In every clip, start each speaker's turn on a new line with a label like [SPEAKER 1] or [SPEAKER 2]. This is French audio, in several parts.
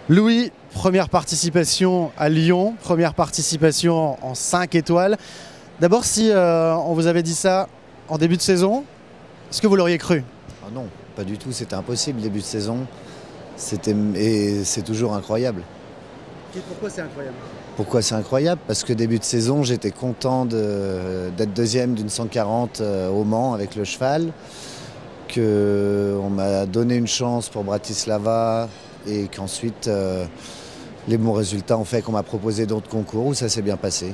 [SPEAKER 1] Louis, première participation à Lyon, première participation en 5 étoiles. D'abord, si on vous avait dit ça en début de saison, est-ce que vous l'auriez cru?
[SPEAKER 2] Ah non, pas du tout, c'était impossible début de saison. Et c'est toujours incroyable.
[SPEAKER 1] Et pourquoi c'est incroyable?
[SPEAKER 2] Pourquoi c'est incroyable? Parce que début de saison, j'étais content d'être deuxième d'une 140 au Mans avec le cheval, qu'on m'a donné une chance pour Bratislava et qu'ensuite les bons résultats ont fait qu'on m'a proposé d'autres concours où ça s'est bien passé.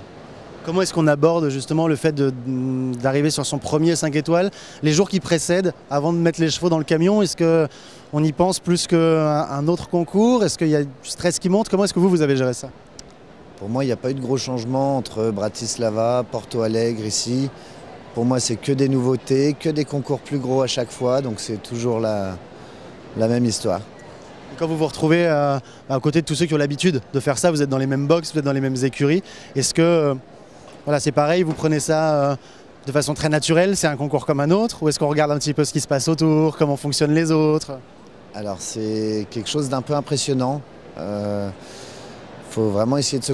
[SPEAKER 1] Comment est-ce qu'on aborde justement le fait d'arriver sur son premier 5 étoiles, les jours qui précèdent, avant de mettre les chevaux dans le camion? Est-ce qu'on y pense plus qu'un autre concours? Est-ce qu'il y a du stress qui monte? Comment est-ce que vous avez géré ça?
[SPEAKER 2] Pour moi, il n'y a pas eu de gros changements entre Bratislava, Porto Alegre ici. Pour moi, c'est que des nouveautés, que des concours plus gros à chaque fois, donc c'est toujours la même histoire.
[SPEAKER 1] Et quand vous vous retrouvez à côté de tous ceux qui ont l'habitude de faire ça, vous êtes dans les mêmes box, vous êtes dans les mêmes écuries, est-ce que voilà, c'est pareil, vous prenez ça de façon très naturelle, c'est un concours comme un autre, ou est-ce qu'on regarde un petit peu ce qui se passe autour, comment fonctionnent les autres?
[SPEAKER 2] Alors c'est quelque chose d'un peu impressionnant. Faut vraiment essayer de se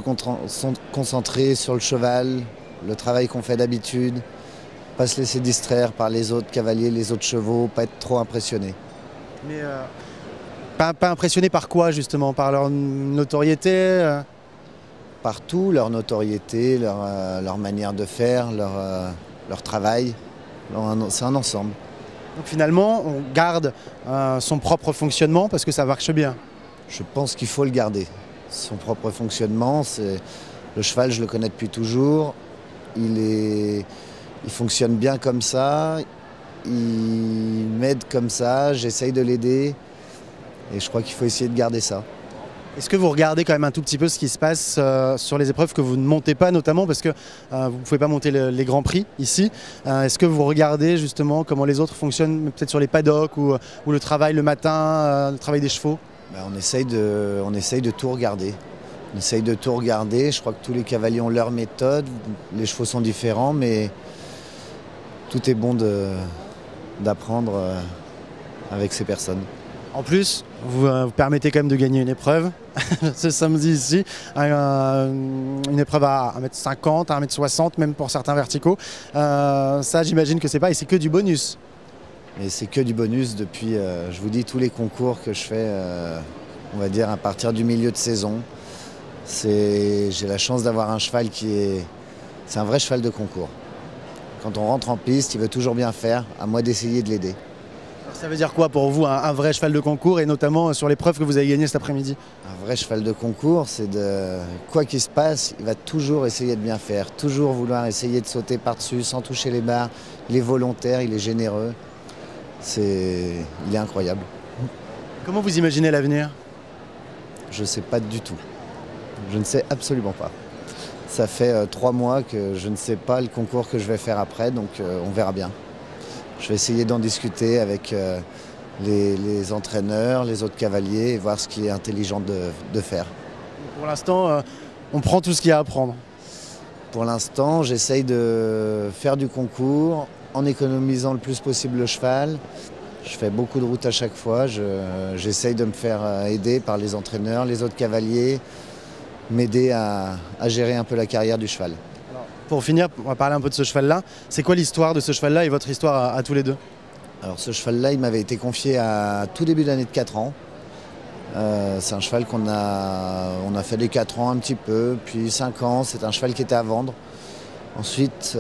[SPEAKER 2] concentrer sur le cheval, le travail qu'on fait d'habitude, pas se laisser distraire par les autres cavaliers, les autres chevaux, pas être trop impressionné.
[SPEAKER 1] Mais pas impressionné par quoi justement? Par leur notoriété?
[SPEAKER 2] Partout, leur notoriété, leur manière de faire, leur travail, c'est un ensemble.
[SPEAKER 1] Donc finalement, on garde son propre fonctionnement parce que ça marche bien.
[SPEAKER 2] Je pense qu'il faut le garder. Son propre fonctionnement, le cheval, je le connais depuis toujours. Il fonctionne bien comme ça. Il m'aide comme ça. J'essaye de l'aider. Et je crois qu'il faut essayer de garder ça.
[SPEAKER 1] Est-ce que vous regardez quand même un tout petit peu ce qui se passe sur les épreuves que vous ne montez pas, notamment parce que vous ne pouvez pas monter les grands prix ici? Est-ce que vous regardez justement comment les autres fonctionnent, peut-être sur les paddocks ou le travail le matin, le travail des chevaux?
[SPEAKER 2] On essaye de tout regarder. On essaye de tout regarder. Je crois que tous les cavaliers ont leur méthode. Les chevaux sont différents, mais tout est bon d'apprendre avec ces personnes.
[SPEAKER 1] En plus, vous permettez quand même de gagner une épreuve ce samedi ici, une épreuve à 1m50, à 1m60, même pour certains verticaux. Ça, j'imagine que c'est pas, et c'est que du bonus.
[SPEAKER 2] Et c'est que du bonus depuis, je vous dis, tous les concours que je fais, on va dire à partir du milieu de saison. J'ai la chance d'avoir un cheval c'est un vrai cheval de concours. Quand on rentre en piste, il veut toujours bien faire, à moi d'essayer de l'aider.
[SPEAKER 1] Ça veut dire quoi pour vous, un vrai cheval de concours, et notamment sur l'épreuve que vous avez gagnée cet après-midi?
[SPEAKER 2] Un vrai cheval de concours, c'est quoi qu'il se passe, il va toujours essayer de bien faire, toujours vouloir essayer de sauter par-dessus sans toucher les barres. Il est volontaire, il est généreux. Il est incroyable.
[SPEAKER 1] Comment vous imaginez l'avenir?
[SPEAKER 2] Je ne sais pas du tout. Je ne sais absolument pas. Ça fait 3 mois que je ne sais pas le concours que je vais faire après, donc on verra bien. Je vais essayer d'en discuter avec les entraîneurs, les autres cavaliers et voir ce qui est intelligent de faire.
[SPEAKER 1] Pour l'instant, on prend tout ce qu'il y a à prendre.
[SPEAKER 2] Pour l'instant, j'essaye de faire du concours en économisant le plus possible le cheval. Je fais beaucoup de routes à chaque fois. J'essaye de me faire aider par les entraîneurs, les autres cavaliers, m'aider à gérer un peu la carrière du cheval.
[SPEAKER 1] Pour finir, on va parler un peu de ce cheval-là. C'est quoi l'histoire de ce cheval-là et votre histoire à tous les deux?
[SPEAKER 2] Alors ce cheval-là, il m'avait été confié à tout début d'année de 4 ans. C'est un cheval on a fait les 4 ans un petit peu, puis 5 ans, c'est un cheval qui était à vendre. Ensuite,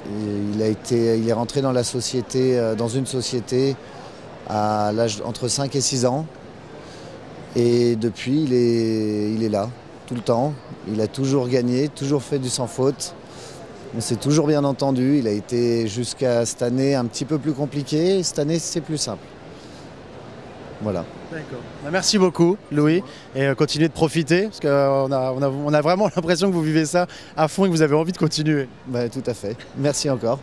[SPEAKER 2] il est rentré dans dans une société à l'âge entre 5 et 6 ans. Et depuis, il est là, tout le temps. Il a toujours gagné, toujours fait du sans faute. On s'est toujours bien entendu. Il a été jusqu'à cette année un petit peu plus compliqué. Cette année, c'est plus simple. Voilà.
[SPEAKER 1] D'accord. Merci beaucoup, Louis. Et continuez de profiter, parce qu'on a vraiment l'impression que vous vivez ça à fond et que vous avez envie de continuer.
[SPEAKER 2] Tout à fait. Merci encore.